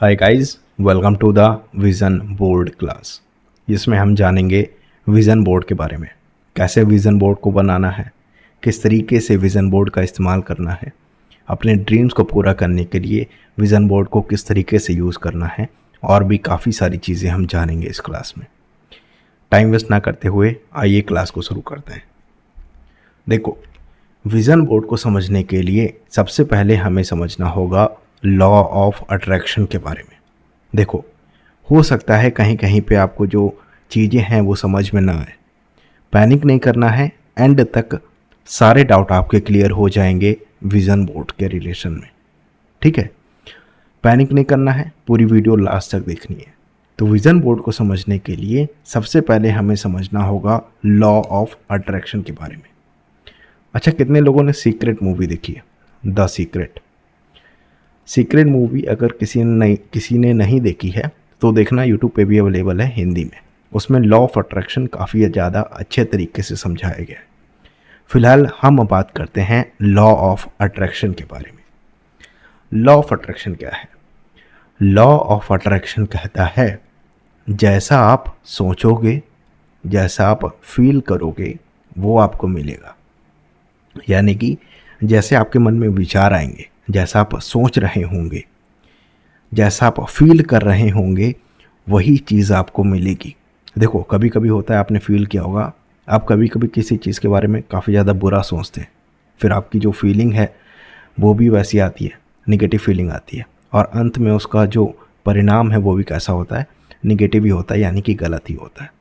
Hi guys, welcome to the vision board class. जिसमें हम जानेंगे विज़न बोर्ड के बारे में, कैसे विज़न बोर्ड को बनाना है, किस तरीके से विज़न बोर्ड का इस्तेमाल करना है, अपने ड्रीम्स को पूरा करने के लिए विज़न बोर्ड को किस तरीके से यूज़ करना है, और भी काफ़ी सारी चीज़ें हम जानेंगे इस क्लास में। टाइम वेस्ट ना करते हुए आइए क्लास को शुरू करते हैं। देखो, विज़न बोर्ड को समझने के लिए सबसे पहले हमें समझना होगा लॉ ऑफ अट्रैक्शन के बारे में। देखो, हो सकता है कहीं कहीं पे आपको जो चीज़ें हैं वो समझ में ना आए। पैनिक नहीं करना है, एंड तक सारे डाउट आपके क्लियर हो जाएंगे विज़न बोर्ड के रिलेशन में। ठीक है, पैनिक नहीं करना है, पूरी वीडियो लास्ट तक देखनी है। तो विज़न बोर्ड को समझने के लिए सबसे पहले हमें समझना होगा लॉ ऑफ अट्रैक्शन के बारे में। अच्छा, कितने लोगों ने सीक्रेट मूवी देखी है? The secret. सीक्रेट मूवी अगर किसी ने नहीं देखी है तो देखना, यूट्यूब पे भी अवेलेबल है हिंदी में। उसमें लॉ ऑफ अट्रैक्शन काफ़ी ज़्यादा अच्छे तरीके से समझाया गया है। फिलहाल हम बात करते हैं लॉ ऑफ अट्रैक्शन के बारे में। लॉ ऑफ अट्रैक्शन क्या है? लॉ ऑफ अट्रैक्शन कहता है, जैसा आप सोचोगे, जैसा आप फील करोगे, वो आपको मिलेगा। यानी कि जैसे आपके मन में विचार आएंगे, जैसा आप सोच रहे होंगे, जैसा आप फील कर रहे होंगे, वही चीज़ आपको मिलेगी। देखो, कभी कभी होता है, आपने फील किया होगा, आप कभी कभी किसी चीज़ के बारे में काफ़ी ज़्यादा बुरा सोचते हैं, फिर आपकी जो फीलिंग है वो भी वैसी आती है, निगेटिव फीलिंग आती है, और अंत में उसका जो परिणाम है वो भी कैसा होता है? निगेटिव ही होता है, यानी कि गलत ही होता है।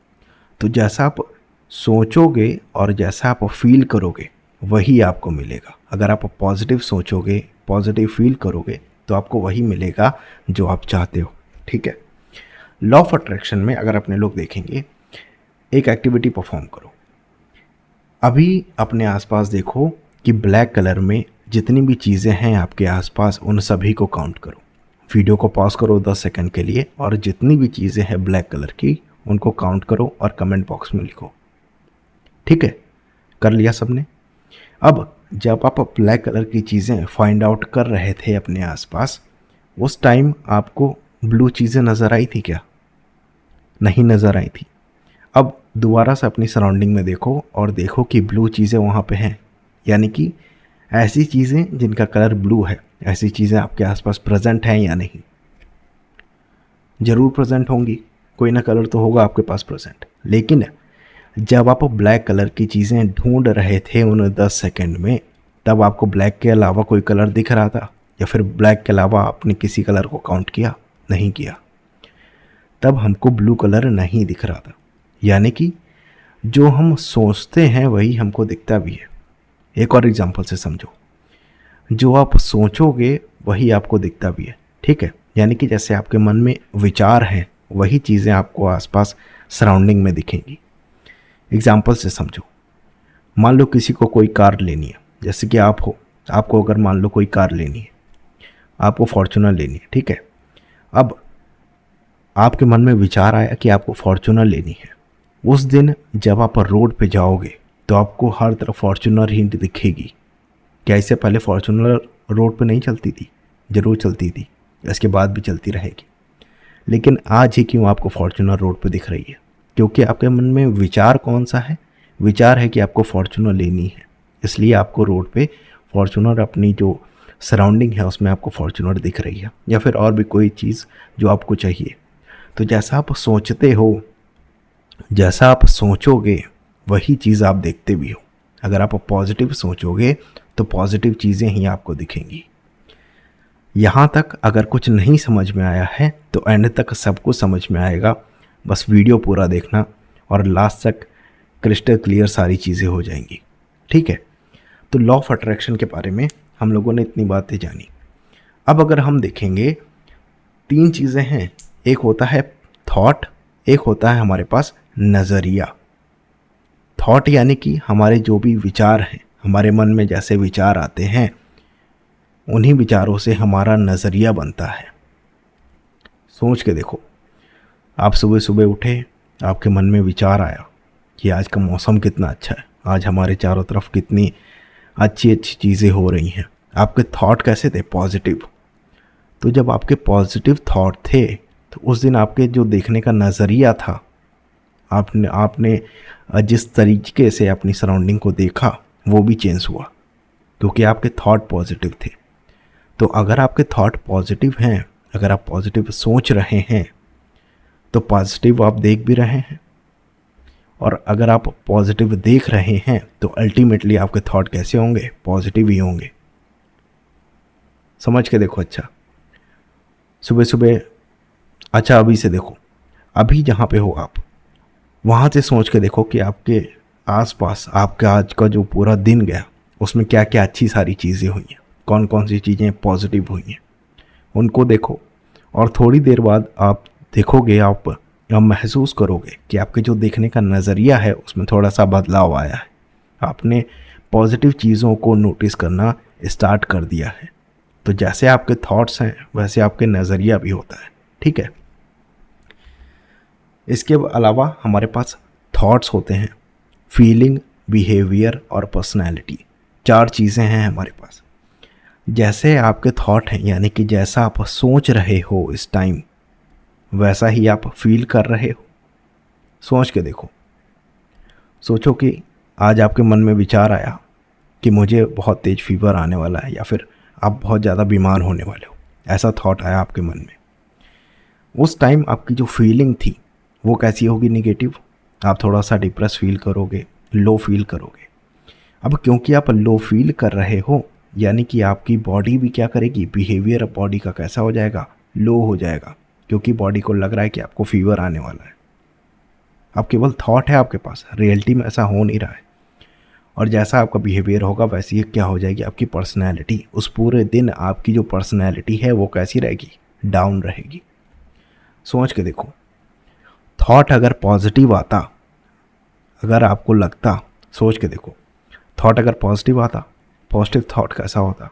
तो जैसा आप सोचोगे और जैसा आप फील करोगे वही आपको मिलेगा। अगर आप पॉजिटिव सोचोगे, पॉजिटिव फील करोगे, तो आपको वही मिलेगा जो आप चाहते हो। ठीक है, लॉ ऑफ अट्रैक्शन में अगर अपने लोग देखेंगे, एक एक्टिविटी परफॉर्म करो। अभी अपने आसपास देखो कि ब्लैक कलर में जितनी भी चीज़ें हैं आपके आसपास, उन सभी को काउंट करो। वीडियो को पॉज करो 10 सेकंड के लिए, और जितनी भी चीज़ें हैं ब्लैक कलर की, उनको काउंट करो और कमेंट बॉक्स में लिखो। ठीक है, कर लिया सबने? अब जब आप ब्लैक कलर की चीज़ें फाइंड आउट कर रहे थे अपने आसपास, उस टाइम आपको ब्लू चीज़ें नज़र आई थी क्या? नहीं नज़र आई थी। अब दोबारा से अपनी सराउंडिंग में देखो और देखो कि ब्लू चीज़ें वहाँ पे हैं। यानी कि ऐसी चीज़ें जिनका कलर ब्लू है, ऐसी चीज़ें आपके आसपास प्रेजेंट हैं या नहीं? ज़रूर प्रेजेंट होंगी, कोई ना कलर तो होगा आपके पास प्रेजेंट। लेकिन जब आप ब्लैक कलर की चीज़ें ढूंढ रहे थे उन 10 सेकंड में, तब आपको ब्लैक के अलावा कोई कलर दिख रहा था? या फिर ब्लैक के अलावा आपने किसी कलर को काउंट किया? नहीं किया। तब हमको ब्लू कलर नहीं दिख रहा था। यानी कि जो हम सोचते हैं वही हमको दिखता भी है। एक और एग्जांपल से समझो, जो आप सोचोगे वही आपको दिखता भी है। ठीक है, यानी कि जैसे आपके मन में विचार हैं, वही चीज़ें आपको आसपास सराउंडिंग में दिखेंगी। एग्जाम्पल से समझो, मान लो किसी को कोई कार लेनी है, जैसे कि आप हो, आपको अगर मान लो कोई कार लेनी है, आपको फॉर्च्यूनर लेनी है। ठीक है, अब आपके मन में विचार आया कि आपको फॉर्च्यूनर लेनी है। उस दिन जब आप रोड पे जाओगे तो आपको हर तरफ फॉर्च्यूनर ही दिखेगी। क्या इससे पहले फॉर्च्यूनर रोड पे नहीं चलती थी? ज़रूर चलती थी, इसके बाद भी चलती रहेगी। लेकिन आज ही क्यों आपको फॉर्च्यूनर रोड पे दिख रही है? क्योंकि आपके मन में विचार कौन सा है? विचार है कि आपको फॉर्च्यूनर लेनी है, इसलिए आपको रोड पे फॉर्च्यूनर, अपनी जो सराउंडिंग है उसमें आपको फॉर्च्यूनर दिख रही है, या फिर और भी कोई चीज़ जो आपको चाहिए। तो जैसा आप सोचते हो, जैसा आप सोचोगे, वही चीज़ आप देखते भी हो। अगर आप पॉजिटिव सोचोगे तो पॉजिटिव चीज़ें ही आपको दिखेंगी। यहाँ तक अगर कुछ नहीं समझ में आया है तो एंड तक सब कुछ समझ में आएगा। बस वीडियो पूरा देखना और लास्ट तक क्रिस्टल क्लियर सारी चीज़ें हो जाएंगी। ठीक है, तो लॉ ऑफ अट्रैक्शन के बारे में हम लोगों ने इतनी बातें जानी। अब अगर हम देखेंगे, 3 चीज़ें हैं। एक होता है थॉट, एक होता है हमारे पास नज़रिया। थॉट यानी कि हमारे जो भी विचार हैं, हमारे मन में जैसे विचार आते हैं, उन्हीं विचारों से हमारा नज़रिया बनता है। सोच के देखो, आप सुबह सुबह उठे, आपके मन में विचार आया कि आज का मौसम कितना अच्छा है, आज हमारे चारों तरफ कितनी अच्छी अच्छी चीज़ें हो रही हैं। आपके थॉट कैसे थे? पॉजिटिव। तो जब आपके पॉजिटिव थॉट थे तो उस दिन आपके जो देखने का नज़रिया था, आपने आपने जिस तरीके से अपनी सराउंडिंग को देखा वो भी चेंज हुआ, क्योंकि आपके थॉट पॉजिटिव थे। तो अगर आपके थॉट पॉजिटिव हैं, अगर आप पॉजिटिव सोच रहे हैं तो पॉजिटिव आप देख भी रहे हैं, और अगर आप पॉजिटिव देख रहे हैं तो अल्टीमेटली आपके थॉट कैसे होंगे? पॉजिटिव ही होंगे। समझ के देखो। अच्छा, सुबह सुबह, अच्छा अभी से देखो, अभी जहाँ पे हो आप वहाँ से सोच के देखो कि आपके आसपास आपका आज का जो पूरा दिन गया उसमें क्या क्या अच्छी सारी चीज़ें हुई हैं, कौन कौन सी चीज़ें पॉजिटिव हुई हैं, उनको देखो। और थोड़ी देर बाद आप देखोगे, आप महसूस करोगे कि आपके जो देखने का नज़रिया है उसमें थोड़ा सा बदलाव आया है। आपने पॉजिटिव चीज़ों को नोटिस करना स्टार्ट कर दिया है। तो जैसे आपके थॉट्स हैं वैसे आपके नज़रिया भी होता है, ठीक है। इसके अलावा हमारे पास थॉट्स होते हैं, फीलिंग, बिहेवियर और पर्सनैलिटी। 4 चीज़ें हैं हमारे पास। जैसे आपके थॉट हैं, यानी कि जैसा आप सोच रहे हो इस टाइम, वैसा ही आप फील कर रहे हो। सोच के देखो। सोचो कि आज आपके मन में विचार आया कि मुझे बहुत तेज़ फीवर आने वाला है, या फिर आप बहुत ज़्यादा बीमार होने वाले हो, ऐसा थॉट आया आपके मन में। उस टाइम आपकी जो फीलिंग थी वो कैसी होगी? निगेटिव। आप थोड़ा सा डिप्रेस फील करोगे, लो फील करोगे। अब क्योंकि आप लो फील कर रहे हो, यानी कि आपकी बॉडी भी क्या करेगी? बिहेवियर बॉडी का कैसा हो जाएगा? लो हो जाएगा, क्योंकि बॉडी को लग रहा है कि आपको फीवर आने वाला है। अब केवल थॉट है आपके पास, रियलिटी में ऐसा हो नहीं रहा है। और जैसा आपका बिहेवियर होगा वैसी क्या हो जाएगी? आपकी पर्सनैलिटी। उस पूरे दिन आपकी जो पर्सनैलिटी है वो कैसी रहेगी? डाउन रहेगी। सोच के देखो, थॉट अगर पॉजिटिव आता, अगर आपको लगता, सोच के देखो, थॉट अगर पॉजिटिव आता, पॉजिटिव थॉट कैसा होता?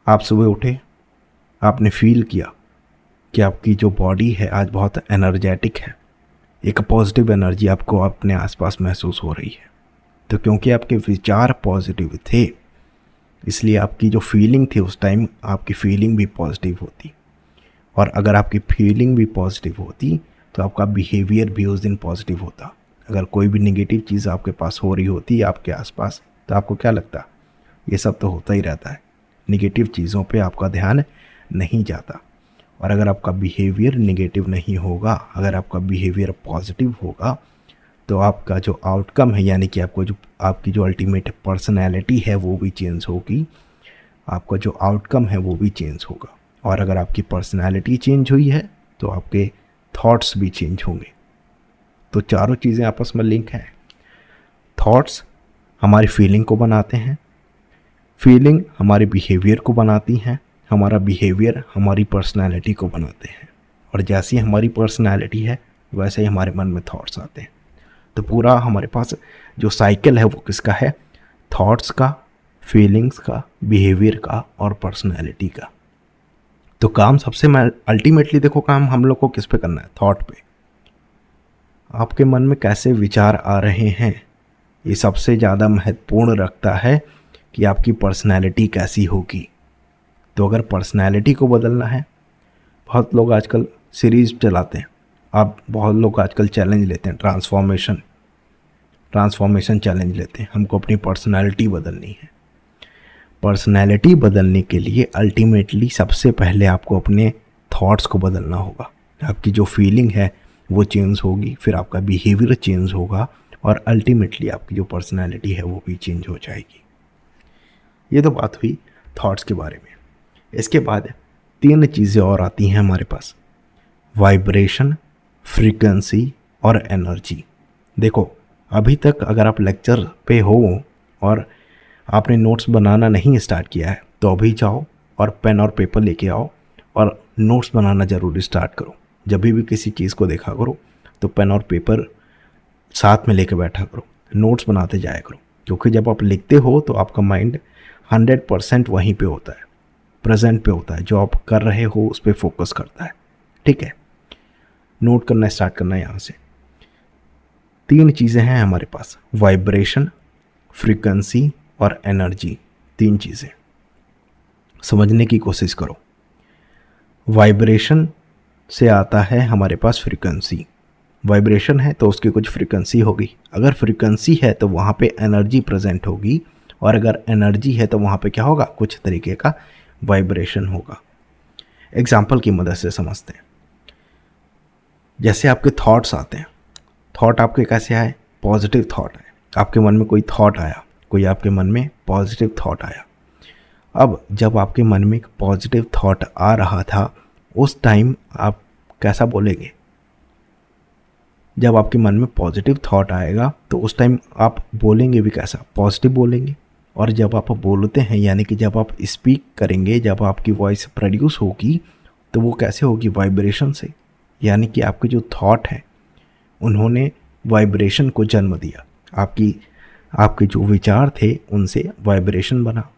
आप सुबह उठे, आपने फील किया कि आपकी जो बॉडी है आज बहुत एनर्जेटिक है, एक पॉजिटिव एनर्जी आपको अपने आसपास महसूस हो रही है। तो क्योंकि आपके विचार पॉजिटिव थे, इसलिए आपकी जो फीलिंग थी उस टाइम, आपकी फीलिंग भी पॉजिटिव होती। और अगर आपकी फीलिंग भी पॉजिटिव होती तो आपका बिहेवियर भी उस दिन पॉजिटिव होता। अगर कोई भी नेगेटिव चीज़ आपके पास हो रही होती है आपके आसपास, तो आपको क्या लगता? ये सब तो होता ही रहता है, नेगेटिव चीज़ों पे आपका ध्यान नहीं जाता। और अगर आपका बिहेवियर नेगेटिव नहीं होगा, अगर आपका बिहेवियर पॉजिटिव होगा, तो आपका जो आउटकम है, यानी कि आपकी जो अल्टीमेट पर्सनैलिटी है वो भी चेंज होगी, आपका जो आउटकम है वो भी चेंज होगा। और अगर आपकी पर्सनैलिटी चेंज हुई है तो आपके थॉट्स भी चेंज होंगे। तो चारों चीज़ें आपस में लिंक हैं। थॉट्स हमारी फीलिंग को बनाते हैं, फीलिंग हमारे बिहेवियर को बनाती हैं, हमारा बिहेवियर हमारी पर्सनैलिटी को बनाते हैं, और जैसी हमारी पर्सनैलिटी है वैसे ही हमारे मन में थॉट्स आते हैं। तो पूरा हमारे पास जो साइकिल है वो किसका है? थॉट्स का, फीलिंग्स का, बिहेवियर का और पर्सनैलिटी का। तो काम सबसे अल्टीमेटली देखो, काम हम लोग को किस पे करना है? थॉट पे। आपके मन में कैसे विचार आ रहे हैं ये सबसे ज़्यादा महत्वपूर्ण रखता है कि आपकी पर्सनैलिटी कैसी होगी। तो अगर पर्सनैलिटी को बदलना है, बहुत लोग आजकल सीरीज़ चलाते हैं, बहुत लोग आजकल चैलेंज लेते हैं, ट्रांसफॉर्मेशन चैलेंज लेते हैं। हमको अपनी पर्सनैलिटी बदलनी है। पर्सनैलिटी बदलने के लिए अल्टीमेटली सबसे पहले आपको अपने थॉट्स को बदलना होगा। आपकी जो फीलिंग है वो चेंज होगी, फिर आपका बिहेवियर चेंज होगा, और अल्टीमेटली आपकी जो पर्सनैलिटी है वो भी चेंज हो जाएगी। ये तो बात हुई थॉट्स के बारे में। इसके बाद 3 चीज़ें और आती हैं हमारे पास: वाइब्रेशन, फ्रीक्वेंसी और एनर्जी। देखो, अभी तक अगर आप लेक्चर पे हो और आपने नोट्स बनाना नहीं स्टार्ट किया है तो अभी जाओ और पेन और पेपर लेके आओ और नोट्स बनाना ज़रूर स्टार्ट करो। जब भी किसी चीज़ को देखा करो तो पेन और पेपर साथ में लेके बैठा करो, नोट्स बनाते जाया करो, क्योंकि जब आप लिखते हो तो आपका माइंड 100% वहीं पे होता है, प्रेजेंट पे होता है, जो आप कर रहे हो उस पर फोकस करता है। ठीक है, नोट करना स्टार्ट करना है यहाँ से। 3 चीज़ें हैं हमारे पास: वाइब्रेशन, फ्रीक्वेंसी और एनर्जी। 3 चीज़ें समझने की कोशिश करो। वाइब्रेशन से आता है हमारे पास फ्रीक्वेंसी। वाइब्रेशन है तो उसकी कुछ फ्रीक्वेंसी होगी, अगर फ्रीक्वेंसी है तो वहाँ पे एनर्जी प्रेजेंट होगी, और अगर एनर्जी है तो वहाँ पे क्या होगा, कुछ तरीके का वाइब्रेशन होगा। एग्जाम्पल की मदद से समझते हैं। जैसे आपके थॉट्स आते हैं, थॉट आपके कैसे आए, पॉजिटिव थॉट आए, आपके मन में कोई थॉट आया, कोई आपके मन में पॉजिटिव थॉट आया। अब जब आपके मन में एक पॉजिटिव थॉट आ रहा था, उस टाइम आप कैसा बोलेंगे? जब आपके मन में पॉजिटिव थॉट आएगा तो उस टाइम आप बोलेंगे भी कैसा, पॉजिटिव बोलेंगे। और जब आप बोलते हैं, यानी कि जब आप स्पीक करेंगे, जब आपकी वॉइस प्रोड्यूस होगी, तो वो कैसे होगी, वाइब्रेशन से। यानी कि आपके जो थॉट हैं उन्होंने वाइब्रेशन को जन्म दिया, आपके जो विचार थे उनसे वाइब्रेशन बना।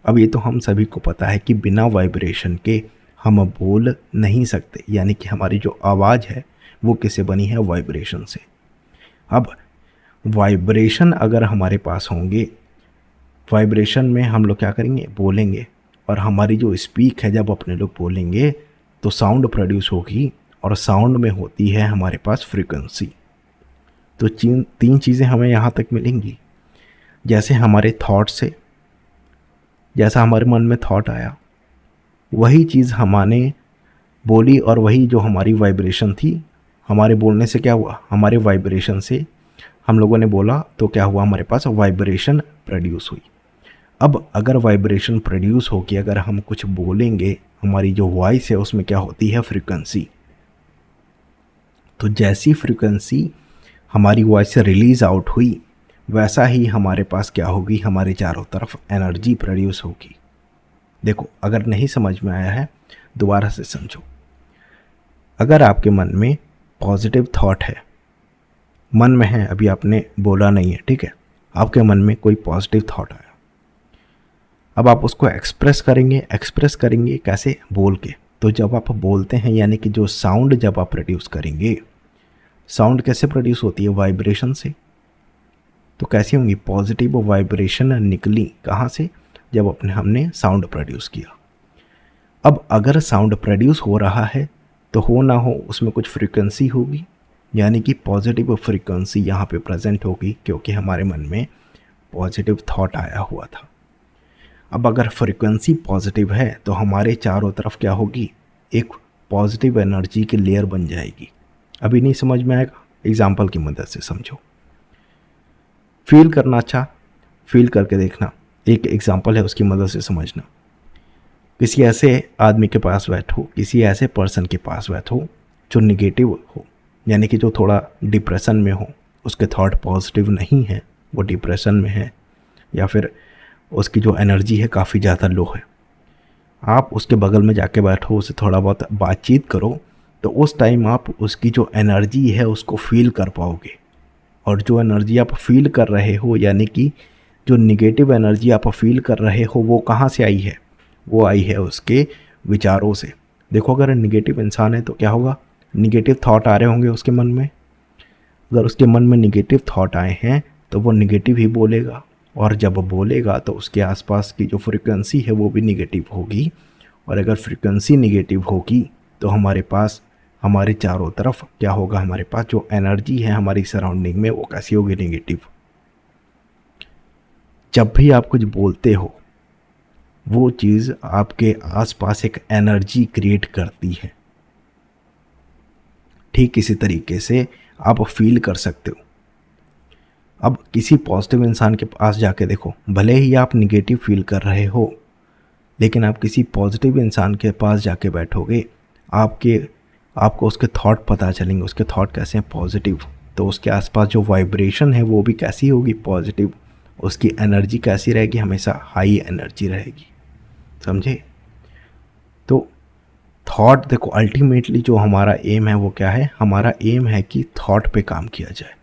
अब ये तो हम सभी को पता है कि बिना वाइब्रेशन के हम बोल नहीं सकते, यानी कि हमारी जो आवाज़ है वो किससे बनी है, वाइब्रेशन से। अब वाइब्रेशन अगर हमारे पास होंगे, वाइब्रेशन में हम लोग क्या करेंगे, बोलेंगे, और हमारी जो स्पीक है, जब अपने लोग बोलेंगे तो साउंड प्रोड्यूस होगी, और साउंड में होती है हमारे पास फ्रीक्वेंसी। तो तीन चीज़ें हमें यहाँ तक मिलेंगी। जैसे हमारे थॉट से, जैसा हमारे मन में थॉट आया वही चीज़ हमने बोली, और वही जो हमारी वाइब्रेशन थी, हमारे बोलने से क्या हुआ, हमारे वाइब्रेशन से हम लोगों ने बोला तो क्या हुआ, हमारे पास वाइब्रेशन प्रोड्यूस हुई। अब अगर वाइब्रेशन प्रोड्यूस हो कि अगर हम कुछ बोलेंगे, हमारी जो वॉइस है उसमें क्या होती है, फ्रीक्वेंसी। तो जैसी फ्रीक्वेंसी हमारी वॉइस से रिलीज़ आउट हुई, वैसा ही हमारे पास क्या होगी, हमारे चारों तरफ एनर्जी प्रोड्यूस होगी। देखो, अगर नहीं समझ में आया है दोबारा से समझो। अगर आपके मन में पॉजिटिव थॉट है, मन में है, अभी आपने बोला नहीं है, ठीक है, आपके मन में कोई पॉजिटिव थॉट आया, अब आप उसको एक्सप्रेस करेंगे कैसे, बोल के। तो जब आप बोलते हैं, यानी कि जो साउंड जब आप प्रोड्यूस करेंगे, साउंड कैसे प्रोड्यूस होती है, वाइब्रेशन से। तो कैसी होंगी, पॉजिटिव वाइब्रेशन निकली कहाँ से, जब हमने साउंड प्रोड्यूस किया। अब अगर साउंड प्रोड्यूस हो रहा है तो हो ना हो उसमें कुछ फ्रीक्वेंसी होगी, यानी कि पॉजिटिव फ्रीक्वेंसी यहाँ पे प्रेजेंट होगी, क्योंकि हमारे मन में पॉजिटिव थॉट आया हुआ था। अब अगर फ्रीक्वेंसी पॉजिटिव है तो हमारे चारों तरफ क्या होगी, एक पॉजिटिव एनर्जी की लेयर बन जाएगी। अभी नहीं समझ में आएगा, एग्जाम्पल की मदद से समझो। फील करना, अच्छा फील करके देखना, एक एग्जाम्पल है उसकी मदद से समझना। किसी ऐसे आदमी के पास बैठो, किसी ऐसे पर्सन के पास बैठो जो निगेटिव हो, यानी कि जो थोड़ा डिप्रेशन में हो, उसके थॉट पॉजिटिव नहीं है, वो डिप्रेशन में है, या फिर उसकी जो एनर्जी है काफ़ी ज़्यादा लो है। आप उसके बगल में जाके बैठो, उससे थोड़ा बहुत बातचीत करो, तो उस टाइम आप उसकी जो एनर्जी है उसको फील कर पाओगे। और जो एनर्जी आप फील कर रहे हो, यानी कि जो निगेटिव एनर्जी आप फील कर रहे हो, वो कहाँ से आई है, वो आई है उसके विचारों से। देखो, अगर निगेटिव इंसान है तो क्या होगा, निगेटिव थॉट आ रहे होंगे उसके मन में। अगर उसके मन में निगेटिव थॉट आए हैं तो वो निगेटिव ही बोलेगा, और जब बोलेगा तो उसके आसपास की जो फ्रीक्वेंसी है वो भी निगेटिव होगी। और अगर फ्रीक्वेंसी निगेटिव होगी तो हमारे पास, हमारे चारों तरफ क्या होगा, हमारे पास जो एनर्जी है हमारी सराउंडिंग में, वो कैसी होगी, नेगेटिव। जब भी आप कुछ बोलते हो, वो चीज़ आपके आसपास एक एनर्जी क्रिएट करती है। ठीक इसी तरीके से आप फील कर सकते हो। अब किसी पॉजिटिव इंसान के पास जाके देखो, भले ही आप निगेटिव फील कर रहे हो, लेकिन आप किसी पॉजिटिव इंसान के पास जाके बैठोगे, आपको उसके थॉट पता चलेंगे, उसके थॉट कैसे हैं, पॉजिटिव। तो उसके आसपास जो वाइब्रेशन है वो भी कैसी होगी, पॉजिटिव। उसकी एनर्जी कैसी रहेगी, हमेशा हाई एनर्जी रहेगी। समझे? तो थॉट, देखो अल्टीमेटली जो हमारा एम है वो क्या है, हमारा एम है कि थॉट पे काम किया जाए।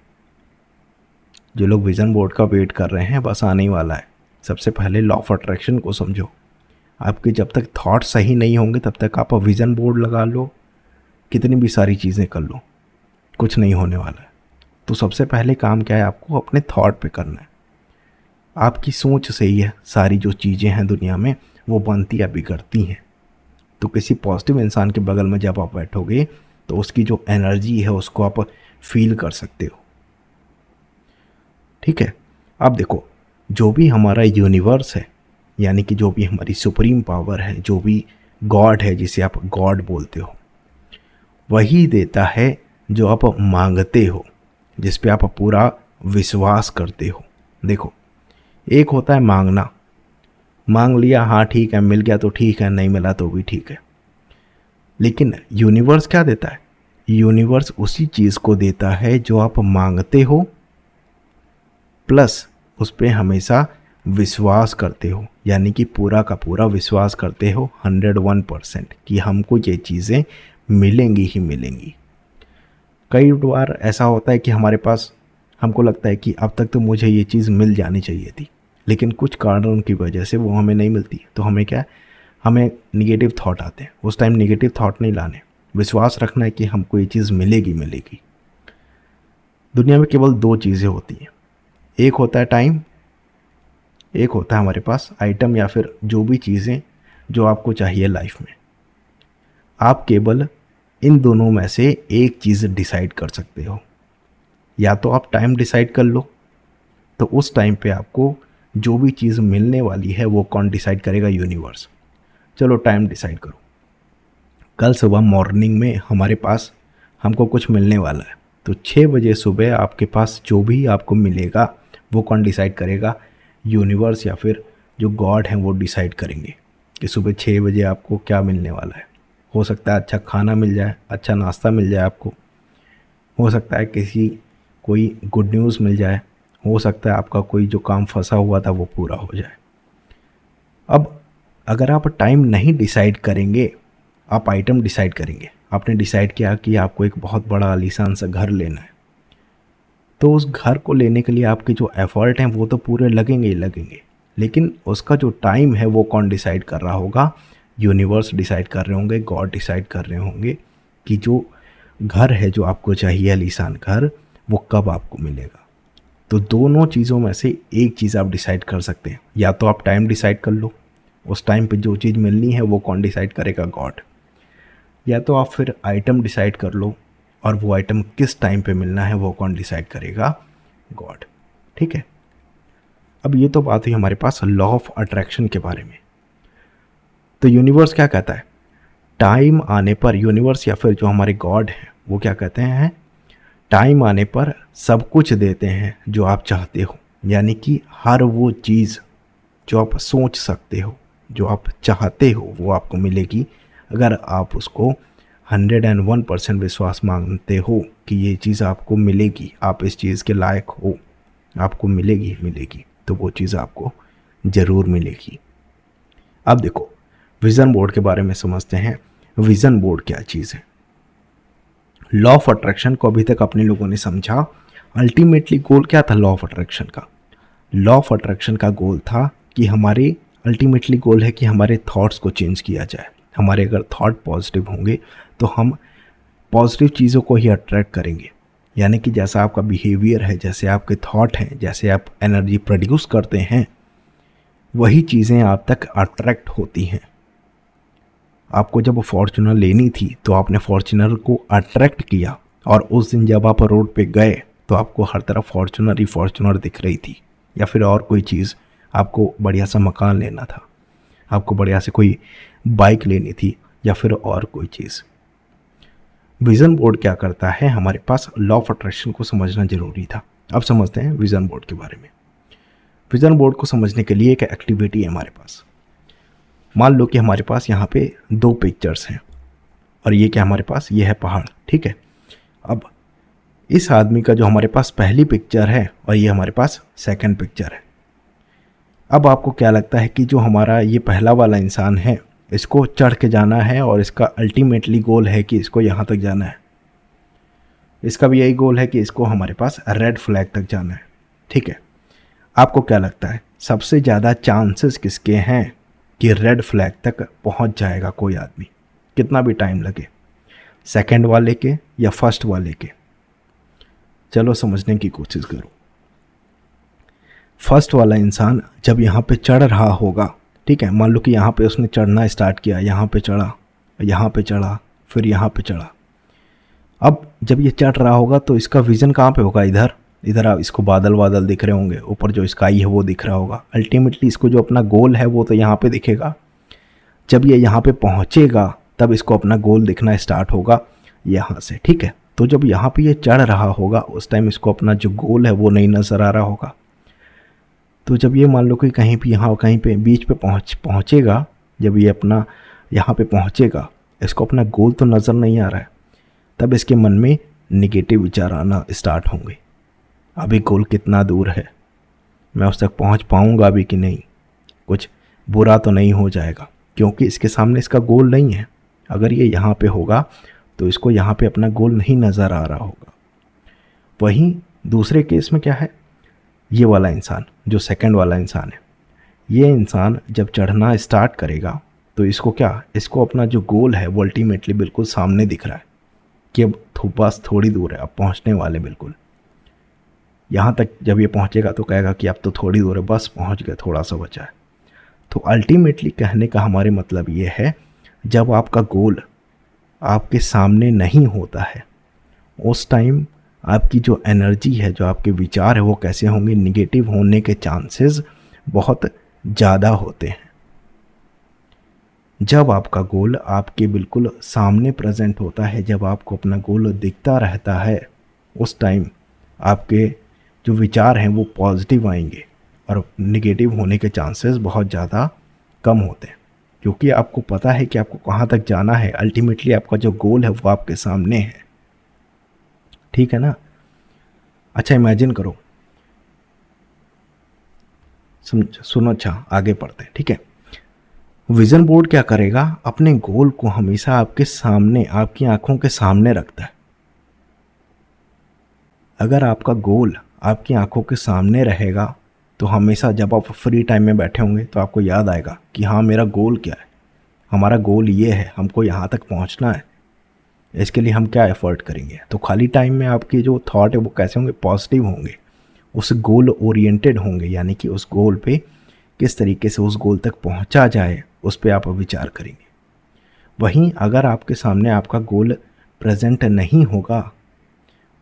जो लोग विज़न बोर्ड का वेट कर रहे हैं, बस आने ही वाला है। सबसे पहले लॉ ऑफ अट्रैक्शन को समझो। आपके जब तक थॉट सही नहीं होंगे तब तक आप विज़न बोर्ड लगा लो, कितनी भी सारी चीज़ें कर लो, कुछ नहीं होने वाला है। तो सबसे पहले काम क्या है, आपको अपने थॉट पे करना है। आपकी सोच से ही है सारी जो चीज़ें हैं दुनिया में वो बनती या बिगड़ती हैं। तो किसी पॉजिटिव इंसान के बगल में जब आप बैठोगे तो उसकी जो एनर्जी है उसको आप फील कर सकते हो। ठीक है, अब देखो, जो भी हमारा यूनिवर्स है, यानी कि जो भी हमारी सुप्रीम पावर है, जो भी गॉड है, जिसे आप गॉड बोलते हो, वही देता है जो आप मांगते हो, जिस पे आप पूरा विश्वास करते हो। देखो, एक होता है मांगना, मांग लिया, हाँ ठीक है, मिल गया तो ठीक है, नहीं मिला तो भी ठीक है। लेकिन यूनिवर्स क्या देता है? यूनिवर्स उसी चीज़ को देता है जो आप मांगते हो, प्लस उस पर हमेशा विश्वास करते हो, यानी कि पूरा का पूरा विश्वास करते हो 101% कि हमको ये चीज़ें मिलेंगी ही मिलेंगी। कई बार ऐसा होता है कि हमारे पास, हमको लगता है कि अब तक तो मुझे ये चीज़ मिल जानी चाहिए थी, लेकिन कुछ कारणों की वजह से वो हमें नहीं मिलती, तो हमें क्या है, हमें निगेटिव थॉट आते हैं। उस टाइम निगेटिव थॉट नहीं लाने, विश्वास रखना है कि हमको ये चीज़ मिलेगी मिलेगी। दुनिया में केवल दो चीज़ें होती हैं, एक होता है टाइम, एक होता है हमारे पास आइटम या फिर जो भी चीज़ें जो आपको चाहिए लाइफ में। आप केवल इन दोनों में से एक चीज़ डिसाइड कर सकते हो। या तो आप टाइम डिसाइड कर लो, तो उस टाइम पे आपको जो भी चीज़ मिलने वाली है वो कौन डिसाइड करेगा? यूनिवर्स। चलो टाइम डिसाइड करो, कल सुबह मॉर्निंग में हमारे पास हमको कुछ मिलने वाला है, तो 6 बजे सुबह आपके पास जो भी आपको मिलेगा वो कौन डिसाइड करेगा? यूनिवर्स या फिर जो गॉड हैं वो डिसाइड करेंगे कि सुबह 6 बजे आपको क्या मिलने वाला है। हो सकता है अच्छा खाना मिल जाए, अच्छा नाश्ता मिल जाए आपको, हो सकता है किसी कोई गुड न्यूज़ मिल जाए, हो सकता है आपका कोई जो काम फंसा हुआ था वो पूरा हो जाए। अब अगर आप टाइम नहीं डिसाइड करेंगे, आप आइटम डिसाइड करेंगे। आपने डिसाइड किया कि आपको एक बहुत बड़ा आलीशान सा घर लेना है, तो उस घर को लेने के लिए आपके जो एफर्ट हैं वो तो पूरे लगेंगे ही लगेंगे, लेकिन उसका जो टाइम है वो कौन डिसाइड कर रहा होगा? यूनिवर्स डिसाइड कर रहे होंगे, गॉड डिसाइड कर रहे होंगे कि जो घर है जो आपको चाहिए, आलीशान घर, वो कब आपको मिलेगा। तो दोनों चीज़ों में से एक चीज़ आप डिसाइड कर सकते हैं। या तो आप टाइम डिसाइड कर लो, उस टाइम पे जो चीज़ मिलनी है वो कौन डिसाइड करेगा? गॉड। या तो आप फिर आइटम डिसाइड कर लो, और वो आइटम किस टाइम पे मिलना है वो कौन डिसाइड करेगा? गॉड। ठीक है, अब ये तो बात हुई हमारे पास लॉ ऑफ अट्रैक्शन के बारे में। तो यूनिवर्स क्या कहता है? टाइम आने पर यूनिवर्स या फिर जो हमारे गॉड हैं वो क्या कहते हैं? टाइम आने पर सब कुछ देते हैं जो आप चाहते हो, यानी कि हर वो चीज़ जो आप सोच सकते हो, जो आप चाहते हो, वो आपको मिलेगी अगर आप उसको 101% विश्वास मानते हो कि ये चीज़ आपको मिलेगी, आप इस चीज़ के लायक हो, आपको मिलेगी मिलेगी, तो वो चीज़ आपको ज़रूर मिलेगी। अब देखो, विज़न बोर्ड के बारे में समझते हैं। विज़न बोर्ड क्या चीज़ है? लॉ ऑफ अट्रैक्शन को अभी तक अपने लोगों ने समझा। अल्टीमेटली गोल क्या था लॉ ऑफ अट्रैक्शन का? लॉ ऑफ अट्रैक्शन का गोल था कि हमारे अल्टीमेटली गोल है कि हमारे थॉट्स को चेंज किया जाए। हमारे अगर थॉट पॉजिटिव होंगे तो हम पॉजिटिव चीज़ों को ही अट्रैक्ट करेंगे, यानी कि जैसा आपका बिहेवियर है, जैसे आपके थॉट हैं, जैसे आप एनर्जी प्रोड्यूस करते हैं, वही चीज़ें आप तक अट्रैक्ट होती हैं। आपको जब फॉर्च्यूनर लेनी थी तो आपने फॉर्च्यूनर को अट्रैक्ट किया, और उस दिन जब आप रोड पे गए तो आपको हर तरफ फॉर्च्यूनर ही फॉर्च्यूनर दिख रही थी, या फिर और कोई चीज़, आपको बढ़िया सा मकान लेना था, आपको बढ़िया से कोई बाइक लेनी थी, या फिर और कोई चीज़। विज़न बोर्ड क्या करता है? हमारे पास लॉ ऑफ अट्रैक्शन को समझना ज़रूरी था। अब समझते हैं विज़न बोर्ड के बारे में। विज़न बोर्ड को समझने के लिए एक एक्टिविटी है हमारे पास। मान लो कि हमारे पास यहाँ पे 2 पिक्चर्स हैं, और ये क्या हमारे पास? ये है पहाड़। ठीक है, अब इस आदमी का जो हमारे पास पहली पिक्चर है और ये हमारे पास सेकंड पिक्चर है। अब आपको क्या लगता है कि जो हमारा ये पहला वाला इंसान है, इसको चढ़ के जाना है और इसका अल्टीमेटली गोल है कि इसको यहाँ तक जाना है। इसका भी यही गोल है कि इसको हमारे पास रेड फ्लैग तक जाना है। ठीक है, आपको क्या लगता है सबसे ज़्यादा चांसेस किसके हैं कि रेड फ्लैग तक पहुँच जाएगा कोई आदमी, कितना भी टाइम लगे? सेकंड वाले के या फर्स्ट वाले के? चलो समझने की कोशिश करो। फर्स्ट वाला इंसान जब यहाँ पे चढ़ रहा होगा, ठीक है, मान लो कि यहाँ पे उसने चढ़ना स्टार्ट किया, यहाँ पे चढ़ा, यहाँ पे चढ़ा, फिर यहाँ पे चढ़ा। अब जब ये चढ़ रहा होगा तो इसका विज़न कहाँ पे होगा? इधर। इधर आप इसको बादल बादल दिख रहे होंगे, ऊपर जो स्काई है वो दिख रहा होगा। अल्टीमेटली इसको जो अपना गोल है वो तो यहाँ पे दिखेगा। जब ये यहाँ पे पहुँचेगा तब इसको अपना गोल दिखना स्टार्ट होगा यहाँ से, ठीक है। तो जब यहाँ पे ये चढ़ रहा होगा उस टाइम इसको अपना जो गोल है वो नहीं नज़र आ रहा होगा। तो जब ये मान लो कि कहीं भी यहाँ कहीं पे बीच पे पहुँचेगा, जब ये अपना यहाँ पे पहुँचेगा, इसको अपना गोल तो नज़र नहीं आ रहा है, तब इसके मन में निगेटिव विचार आना स्टार्ट होंगे। अभी गोल कितना दूर है, मैं उस तक पहुँच पाऊँगा भी कि नहीं, कुछ बुरा तो नहीं हो जाएगा, क्योंकि इसके सामने इसका गोल नहीं है। अगर ये यहाँ पे होगा तो इसको यहाँ पे अपना गोल नहीं नज़र आ रहा होगा। वहीं दूसरे केस में क्या है, ये वाला इंसान जो सेकंड वाला इंसान है, ये इंसान जब चढ़ना स्टार्ट करेगा तो इसको क्या, इसको अपना जो गोल है वो अल्टीमेटली बिल्कुल सामने दिख रहा है कि अब बस थोड़ी दूर है, अब पहुँचने वाले बिल्कुल यहाँ तक। जब ये पहुँचेगा तो कहेगा कि अब तो थोड़ी दूर है, बस पहुँच गए, थोड़ा सा बचा है। तो अल्टीमेटली कहने का हमारे मतलब ये है, जब आपका गोल आपके सामने नहीं होता है उस टाइम आपकी जो एनर्जी है, जो आपके विचार है वो कैसे होंगे, निगेटिव होने के चांसेस बहुत ज़्यादा होते हैं। जब आपका गोल आपके बिल्कुल सामने प्रेजेंट होता है, जब आपको अपना गोल दिखता रहता है, उस टाइम आपके जो विचार हैं वो पॉजिटिव आएंगे और निगेटिव होने के चांसेस बहुत ज़्यादा कम होते हैं, क्योंकि आपको पता है कि आपको कहाँ तक जाना है। अल्टीमेटली आपका जो गोल है वो आपके सामने है, ठीक है ना। अच्छा इमेजिन करो, सुनो, अच्छा आगे पढ़ते हैं, ठीक है। विजन बोर्ड क्या करेगा, अपने गोल को हमेशा आपके सामने, आपकी आंखों के सामने रखता है। अगर आपका गोल आपकी आंखों के सामने रहेगा तो हमेशा जब आप फ्री टाइम में बैठे होंगे तो आपको याद आएगा कि हाँ मेरा गोल क्या है, हमारा गोल ये है, हमको यहाँ तक पहुँचना है, इसके लिए हम क्या एफर्ट करेंगे। तो खाली टाइम में आपके जो थॉट है वो कैसे होंगे, पॉजिटिव होंगे, उस गोल ओरिएंटेड होंगे, यानी कि उस गोल पे किस तरीके से उस गोल तक पहुँचा जाए उस पर आप विचार करेंगे। वहीं अगर आपके सामने आपका गोल प्रेजेंट नहीं होगा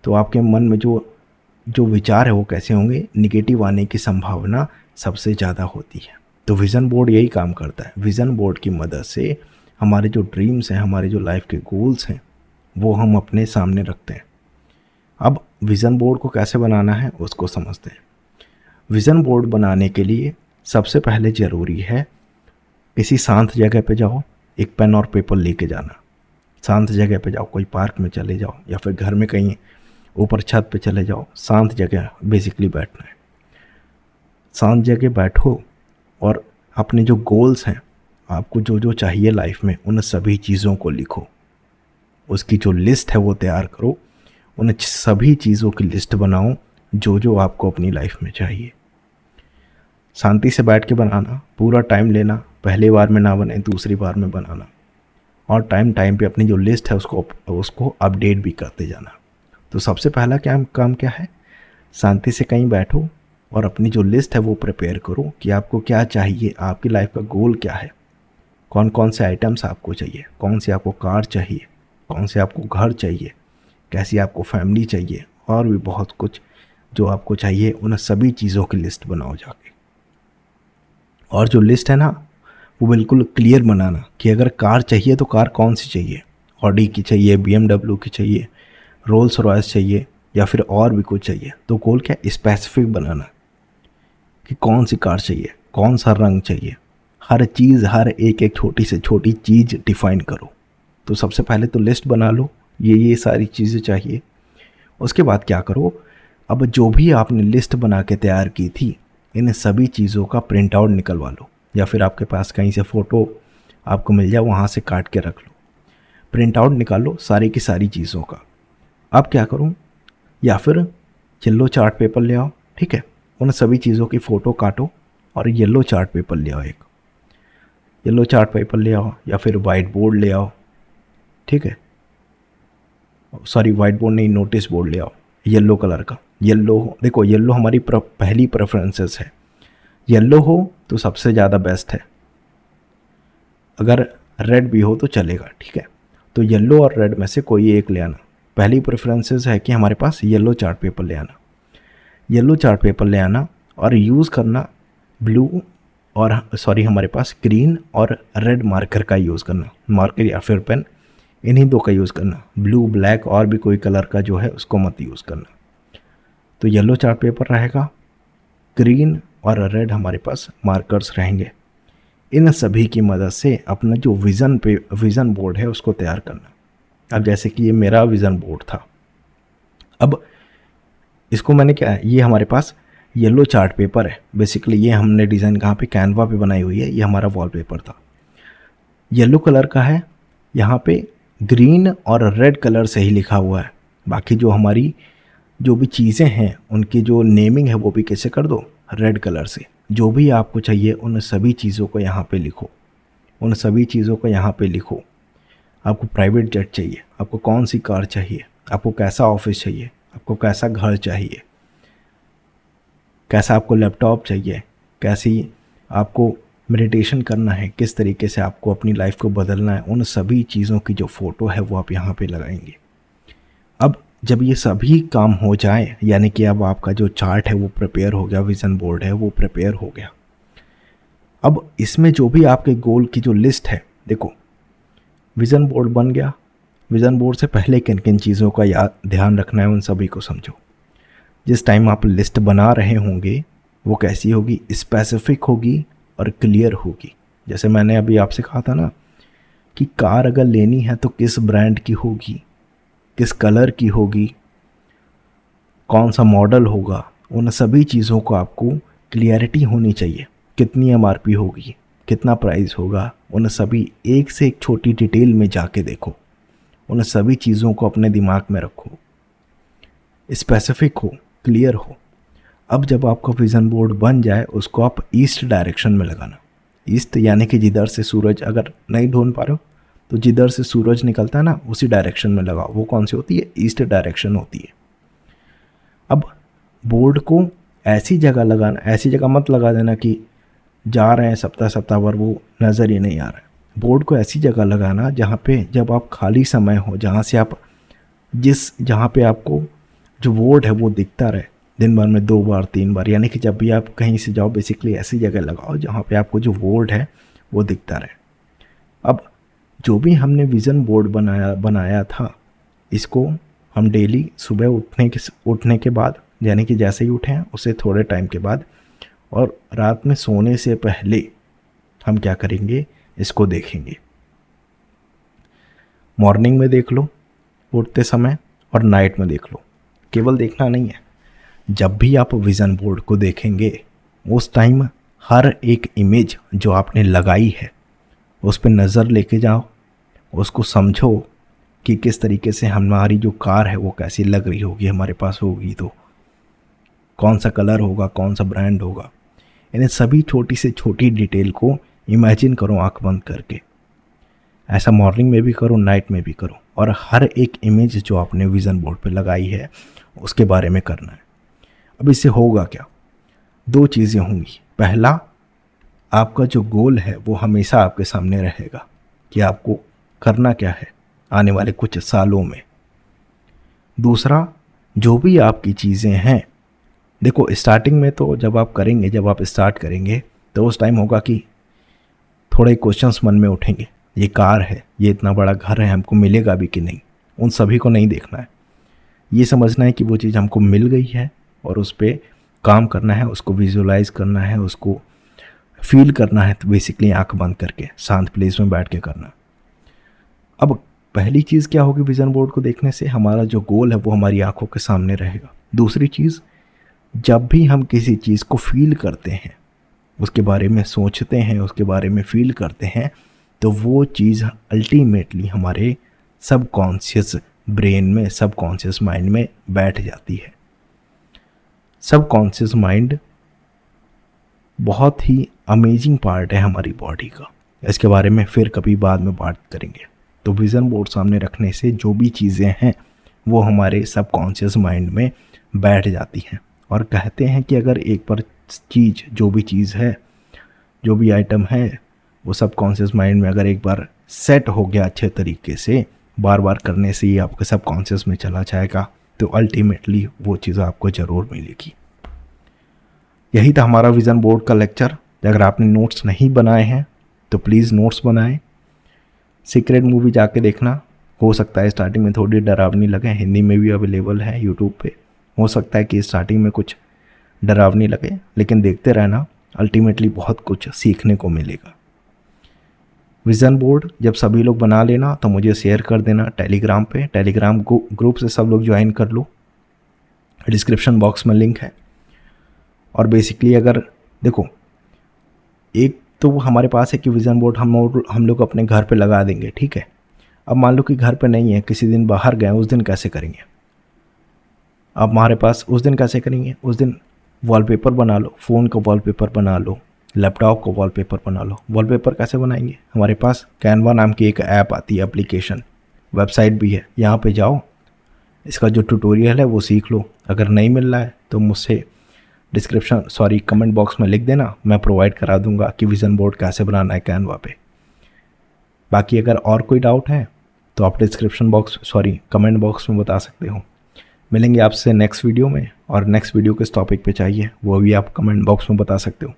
तो आपके मन में जो विचार है वो कैसे होंगे, निगेटिव आने की संभावना सबसे ज़्यादा होती है। तो विज़न बोर्ड यही काम करता है। विज़न बोर्ड की मदद से हमारे जो ड्रीम्स हैं, हमारे जो लाइफ के गोल्स हैं वो हम अपने सामने रखते हैं। अब विज़न बोर्ड को कैसे बनाना है उसको समझते हैं। विज़न बोर्ड बनाने के लिए सबसे पहले ज़रूरी है किसी शांत जगह पे जाओ, एक पेन और पेपर लेके जाना। शांत जगह पे जाओ, कोई पार्क में चले जाओ या फिर घर में कहीं ऊपर छत पे चले जाओ। शांत जगह बेसिकली बैठना है। शांत जगह बैठो और अपने जो गोल्स हैं, आपको जो जो चाहिए लाइफ में, उन सभी चीज़ों को लिखो। उसकी जो लिस्ट है वो तैयार करो, उन सभी चीज़ों की लिस्ट बनाओ जो जो आपको अपनी लाइफ में चाहिए। शांति से बैठ के बनाना, पूरा टाइम लेना, पहली बार में ना बने दूसरी बार में बनाना, और टाइम टाइम पे अपनी जो लिस्ट है उसको अपडेट भी करते जाना। तो सबसे पहला काम क्या है, शांति से कहीं बैठो और अपनी जो लिस्ट है वो प्रिपेयर करो कि आपको क्या चाहिए, आपकी लाइफ का गोल क्या है, कौन कौन से आइटम्स आपको चाहिए, कौन सी आपको कार चाहिए, कौन से आपको घर चाहिए, कैसी आपको फैमिली चाहिए, और भी बहुत कुछ जो आपको चाहिए। उन सभी चीज़ों की लिस्ट बनाओ जाके, और जो लिस्ट है ना वो बिल्कुल क्लियर बनाना कि अगर कार चाहिए तो कार कौन सी चाहिए, ऑडी की चाहिए, BMW की चाहिए, रोल्स रॉयस चाहिए, या फिर और भी कुछ चाहिए। तो गोल क्या, स्पेसिफिक बनाना कि कौन सी कार चाहिए, कौन सा रंग चाहिए, हर चीज़, हर एक छोटी से छोटी चीज़ डिफाइन करो। तो सबसे पहले तो लिस्ट बना लो, ये सारी चीज़ें चाहिए। उसके बाद क्या करो, अब जो भी आपने लिस्ट बना के तैयार की थी, इन सभी चीज़ों का प्रिंट आउट निकलवा लो, या फिर आपके पास कहीं से फ़ोटो आपको मिल जाए वहाँ से काट के रख लो। प्रिंट आउट निकालो सारी की सारी चीज़ों का। अब क्या करूँ, या फिर येलो चार्ट पेपर ले आओ, ठीक है, उन सभी चीज़ों की फ़ोटो काटो और येलो चार्ट पेपर ले आओ, एक येलो चार्ट पेपर ले आओ, या फिर वाइट बोर्ड ले आओ, ठीक है, सॉरी वाइट बोर्ड नहीं, नोटिस बोर्ड ले आओ येलो कलर का। येलो, देखो येलो हमारी पहली प्रेफरेंसेस है, येलो हो तो सबसे ज़्यादा बेस्ट है। अगर रेड भी हो तो चलेगा, ठीक है। तो येलो और रेड में से कोई एक ले आना। पहली प्रेफरेंसेस है कि हमारे पास येलो चार्ट पेपर ले आना। येलो चार्ट पेपर ले आना और यूज़ करना ब्लू और हमारे पास ग्रीन और रेड मार्कर का यूज़ करना, मार्कर या फिर पेन, इन्हीं दो का यूज़ करना। ब्लू, ब्लैक और भी कोई कलर का जो है उसको मत यूज़ करना। तो येलो चार्ट पेपर रहेगा, ग्रीन और रेड हमारे पास मार्कर्स रहेंगे। इन सभी की मदद से अपना जो विज़न बोर्ड है उसको तैयार करना। अब जैसे कि ये मेरा विज़न बोर्ड था, अब इसको मैंने क्या है, ये हमारे पास येलो चार्ट पेपर है। बेसिकली ये हमने डिज़ाइन कहाँ पे, कैनवा पे बनाई हुई है। ये हमारा वॉलपेपर था, येलो कलर का है। यहाँ पे ग्रीन और रेड कलर से ही लिखा हुआ है। बाकी जो हमारी जो भी चीज़ें हैं उनकी जो नेमिंग है वो भी कैसे कर दो, रेड कलर से। जो भी आपको चाहिए उन सभी चीज़ों को यहाँ पे लिखो, उन सभी चीज़ों को यहाँ पे लिखो। आपको प्राइवेट जेट चाहिए, आपको कौन सी कार चाहिए, आपको कैसा ऑफिस चाहिए, आपको कैसा घर चाहिए, कैसा आपको लैपटॉप चाहिए, कैसी आपको मेडिटेशन करना है, किस तरीके से आपको अपनी लाइफ को बदलना है, उन सभी चीज़ों की जो फ़ोटो है वो आप यहाँ पे लगाएंगे। अब जब ये सभी काम हो जाए, यानी कि अब आपका जो चार्ट है वो प्रिपेयर हो गया, विज़न बोर्ड है वो प्रिपेयर हो गया। अब इसमें जो भी आपके गोल की जो लिस्ट है, देखो विज़न बोर्ड बन गया। विज़न बोर्ड से पहले किन किन चीज़ों का ध्यान रखना है उन सभी को समझो। जिस टाइम आप लिस्ट बना रहे होंगे वो कैसी होगी, स्पेसिफिक होगी और क्लियर होगी। जैसे मैंने अभी आपसे कहा था ना कि कार अगर लेनी है तो किस ब्रांड की होगी, किस कलर की होगी, कौन सा मॉडल होगा, उन सभी चीज़ों को आपको क्लियरिटी होनी चाहिए। कितनी एमआरपी होगी, कितना प्राइस होगा, उन सभी एक से एक छोटी डिटेल में जाके देखो। उन सभी चीज़ों को अपने दिमाग में रखो, स्पेसिफिक हो, क्लियर हो। अब जब आपका विज़न बोर्ड बन जाए उसको आप ईस्ट डायरेक्शन में लगाना। ईस्ट यानी कि जिधर से सूरज, अगर नहीं ढूंढ पा रहे हो तो जिधर से सूरज निकलता है ना उसी डायरेक्शन में लगाओ। वो कौन सी होती है, ईस्ट डायरेक्शन होती है। अब बोर्ड को ऐसी जगह लगाना, ऐसी जगह मत लगा देना कि जा रहे हैं सप्ताह भर वो नज़र ही नहीं आ रहा है। बोर्ड को ऐसी जगह लगाना जहाँ पे जब आप खाली समय हो, जहाँ से आप जहाँ पे आपको जो बोर्ड है वो दिखता रहे दिन भर में 2 बार 3 बार, यानी कि जब भी आप कहीं से जाओ बेसिकली ऐसी जगह लगाओ जहाँ पे आपको जो बोर्ड है वो दिखता रहे। अब जो भी हमने विज़न बोर्ड बनाया था, इसको हम डेली सुबह उठने के बाद, यानी कि जैसे ही उठे हैं उससे थोड़े टाइम के बाद और रात में सोने से पहले हम क्या करेंगे, इसको देखेंगे। मॉर्निंग में देख लो उठते समय और नाइट में देख लो। केवल देखना नहीं है, जब भी आप विज़न बोर्ड को देखेंगे उस टाइम हर एक इमेज जो आपने लगाई है उस पर नज़र लेके जाओ, उसको समझो कि किस तरीके से हमारी जो कार है वो कैसी लग रही होगी, हमारे पास होगी तो कौन सा कलर होगा, कौन सा ब्रांड होगा। इन्हें सभी छोटी से छोटी डिटेल को इमेजिन करो आंख बंद करके। ऐसा मॉर्निंग में भी करो, नाइट में भी करो, और हर एक इमेज जो आपने विज़न बोर्ड पे लगाई है उसके बारे में करना है। अब इससे होगा क्या, 2 चीज़ें होंगी। पहला, आपका जो गोल है वो हमेशा आपके सामने रहेगा कि आपको करना क्या है आने वाले कुछ सालों में। दूसरा, जो भी आपकी चीज़ें हैं, देखो स्टार्टिंग में तो जब आप स्टार्ट करेंगे तो उस टाइम होगा कि थोड़े क्वेश्चंस मन में उठेंगे। ये कार है, ये इतना बड़ा घर है, हमको मिलेगा भी कि नहीं, उन सभी को नहीं देखना है। ये समझना है कि वो चीज़ हमको मिल गई है और उस पर काम करना है, उसको विजुलाइज करना है, उसको फील करना है। तो बेसिकली आंख बंद करके शांत प्लेस में बैठ के करना। अब पहली चीज़ क्या होगी, विज़न बोर्ड को देखने से हमारा जो गोल है वो हमारी आंखों के सामने रहेगा। दूसरी चीज़, जब भी हम किसी चीज़ को फील करते हैं, उसके बारे में सोचते हैं, उसके बारे में फील करते हैं, तो वो चीज़ अल्टीमेटली हमारे सबकॉन्शियस ब्रेन में, सबकॉन्शियस माइंड में बैठ जाती है। सबकॉन्शियस माइंड बहुत ही अमेजिंग पार्ट है हमारी बॉडी का। इसके बारे में फिर कभी बाद में बात करेंगे। तो विज़न बोर्ड सामने रखने से जो भी चीज़ें हैं वो हमारे सबकॉन्शियस माइंड में बैठ जाती हैं। और कहते हैं कि अगर एक बार चीज़, जो भी चीज़ है, जो भी आइटम है, वो सबकॉन्शियस माइंड में अगर एक बार सेट हो गया अच्छे तरीके से, बार बार करने से ही आपके सब कॉन्शियस में चला जाएगा, तो अल्टीमेटली वो चीज़ आपको ज़रूर मिलेगी। यही था हमारा विज़न बोर्ड का लेक्चर। अगर आपने नोट्स नहीं बनाए हैं तो प्लीज़ नोट्स बनाएं। सीक्रेट मूवी जाके देखना, हो सकता है स्टार्टिंग में थोड़ी डरावनी लगे, हिंदी में भी अवेलेबल है यूट्यूब पे। हो सकता है कि स्टार्टिंग में कुछ डरावनी लगे, लेकिन देखते रहना, अल्टीमेटली बहुत कुछ सीखने को मिलेगा। विज़न बोर्ड जब सभी लोग बना लेना तो मुझे शेयर कर देना टेलीग्राम पे। टेलीग्राम ग्रुप से सब लोग ज्वाइन कर लो, डिस्क्रिप्शन बॉक्स में लिंक है। और बेसिकली अगर देखो, एक तो हमारे पास है कि विज़न बोर्ड हम लोग अपने घर पे लगा देंगे, ठीक है। अब मान लो कि घर पे नहीं है, किसी दिन बाहर गए, उस दिन कैसे करेंगे? अब हमारे पास उस दिन कैसे करेंगे? उस दिन वॉलपेपर बना लो, फ़ोन का वॉलपेपर बना लो, लैपटॉप का वॉलपेपर बना लो। वॉलपेपर कैसे बनाएंगे? हमारे पास कैनवा नाम की एक ऐप आती है, एप्लीकेशन, वेबसाइट भी है, यहाँ पे जाओ, इसका जो ट्यूटोरियल है वो सीख लो। अगर नहीं मिल रहा है तो मुझसे कमेंट बॉक्स में लिख देना, मैं प्रोवाइड करा दूंगा कि विज़न बोर्ड कैसे बनाना है कैनवा पे। बाकी अगर और कोई डाउट है तो आप कमेंट बॉक्स में बता सकते हो। मिलेंगे आपसे नेक्स्ट वीडियो में, और नेक्स्ट वीडियो किस टॉपिक पे चाहिए वो भी आप कमेंट बॉक्स में बता सकते हो।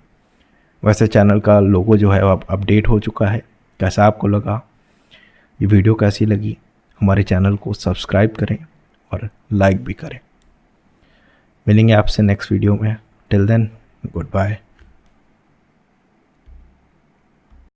वैसे चैनल का लोगो जो है वो अब अपडेट हो चुका है। कैसा आपको लगा, ये वीडियो कैसी लगी? हमारे चैनल को सब्सक्राइब करें और लाइक भी करें। मिलेंगे आपसे नेक्स्ट वीडियो में। Till then, good bye.